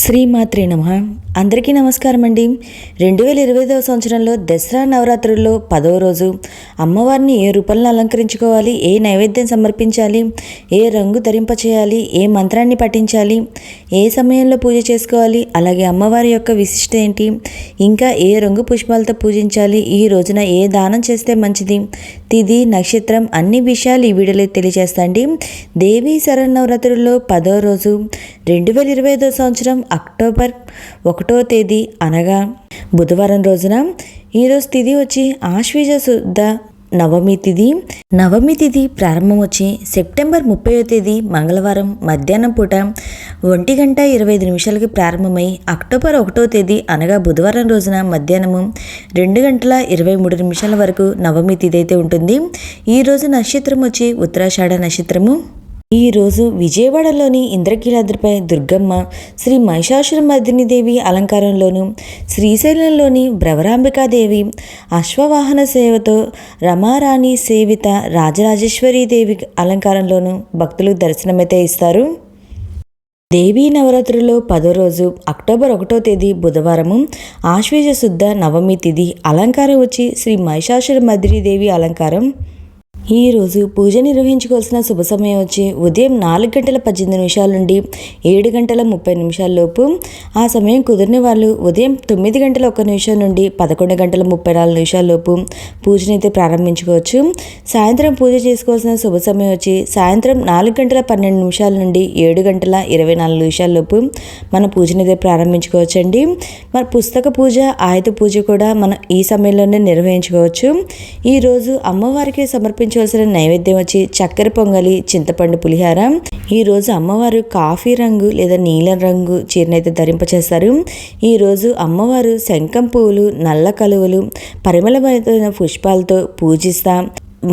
శ్రీమాత్రే నమః. అందరికీ నమస్కారం అండి. 2025వ సంవత్సరంలో దసరా నవరాత్రుల్లో 10వ రోజు అమ్మవారిని ఏ రూపంలో అలంకరించుకోవాలి, ఏ నైవేద్యం సమర్పించాలి, ఏ రంగు ధరింపచేయాలి, ఏ మంత్రాన్ని పఠించాలి, ఏ సమయంలో పూజ చేసుకోవాలి, అలాగే అమ్మవారి యొక్క విశిష్ట ఏంటి, ఇంకా ఏ రంగు పుష్పాలతో పూజించాలి, ఈ రోజున ఏ దానం చేస్తే మంచిది, తిథి నక్షత్రం అన్ని విషయాలు ఈ వీడియోలో తెలియజేస్తాండి. దేవీ శరన్నవరాత్రుల్లో 10వ రోజు 2025వ సంవత్సరం అక్టోబర్ 1వ తేదీ అనగా బుధవారం రోజున ఈరోజు తిథి వచ్చి ఆశ్వీజ శుద్ధ నవమి తిథి ప్రారంభం వచ్చి సెప్టెంబర్ 30వ తేదీ మంగళవారం మధ్యాహ్నం పూట 1:25 ప్రారంభమై అక్టోబర్ 1వ తేదీ అనగా బుధవారం రోజున మధ్యాహ్నము 2:23 వరకు నవమి తిథి అయితే ఉంటుంది. ఈరోజు నక్షత్రం వచ్చి ఉత్తరాషాఢ నక్షత్రము. ఈరోజు విజయవాడలోని ఇంద్రకీలాద్రిపై దుర్గమ్మ, శ్రీ మహిషాసురమర్దిని దేవి అలంకారంలోను, శ్రీశైలంలోని భ్రవరాంబికాదేవి అశ్వవాహన సేవతో రమారాణి సేవిత రాజరాజేశ్వరి దేవి అలంకారంలోను భక్తులు దర్శనమైతే ఇస్తారు. దేవీ నవరాత్రుల్లో 10వ రోజు అక్టోబర్ 1వ తేదీ బుధవారము ఆశ్వీజ శుద్ధ నవమి తిథి. అలంకారం వచ్చి శ్రీ మహిషాసురమర్దిని దేవి అలంకారం. ఈరోజు పూజ నిర్వహించుకోవాల్సిన శుభ సమయం వచ్చి ఉదయం 4:18 నుండి 7:30 లోపు. ఆ సమయం కుదిరిన వాళ్ళు ఉదయం 9:01 నుండి 11:34 లోపు పూజనైతే ప్రారంభించుకోవచ్చు. సాయంత్రం పూజ చేసుకోవాల్సిన శుభ సమయం వచ్చి సాయంత్రం 4:12 నుండి 7:24 లోపు మన పూజనైతే ప్రారంభించుకోవచ్చండి. మన పుస్తక పూజ, ఆయుధ పూజ కూడా మనం ఈ సమయంలోనే నిర్వహించుకోవచ్చు. ఈరోజు అమ్మవారికి సమర్పించవలసిన నైవేద్యం వచ్చి చక్కెర పొంగలి, చింతపండు పులిహార. ఈరోజు అమ్మవారు కాఫీ రంగు లేదా నీలం రంగు చీరనైతే ధరింపచేస్తారు. ఈరోజు అమ్మవారు శంఖం పువ్వులు, నల్ల కలువలు, పరిమళమైన పుష్పాలతో పూజిస్తాం.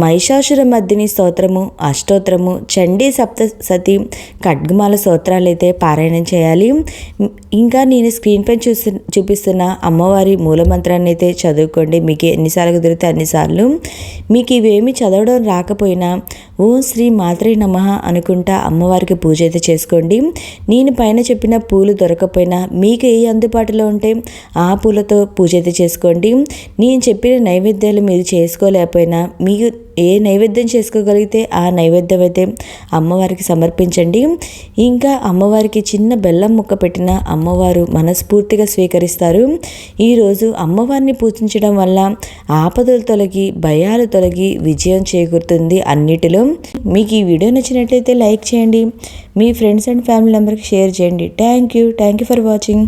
మహిషాసురమర్దిని స్తోత్రము, అష్టోత్తరము, చండీ సప్తసతి, ఖడ్గమాల స్తోత్రాలు అయితే పారాయణం చేయాలి. ఇంకా నేను స్క్రీన్ పైన చూపిస్తున్న అమ్మవారి మూలమంత్రాన్ని అయితే చదువుకోండి. మీకు ఎన్నిసార్లు కుదిరితే అన్నిసార్లు. మీకు ఇవేమి చదవడం రాకపోయినా ఓం శ్రీ మాత్రే నమః అనుకుంటా అమ్మవారికి పూజ అయితే చేసుకోండి. నేను పైన చెప్పిన పూలు దొరకకపోయినా మీకు ఏ అందుబాటులో ఉంటే ఆ పూలతో పూజ అయితే చేసుకోండి. నేను చెప్పిన నైవేద్యాలు మీరు చేసుకోలేకపోయినా మీకు ఏ నైవేద్యం చేసుకోగలిగితే ఆ నైవేద్యం అయితే అమ్మవారికి సమర్పించండి. ఇంకా అమ్మవారికి చిన్న బెల్లం ముక్క పెట్టిన అమ్మవారు మనస్ఫూర్తిగా స్వీకరిస్తారు. ఈరోజు అమ్మవారిని పూజించడం వల్ల ఆపదలు తొలగి, భయాలు తొలగి విజయం చేకూరుతుంది అన్నిటిలో. మీకు ఈ వీడియో నచ్చినట్లయితే లైక్ చేయండి, మీ ఫ్రెండ్స్ అండ్ ఫ్యామిలీ మెంబర్కి షేర్ చేయండి. Thank you for watching.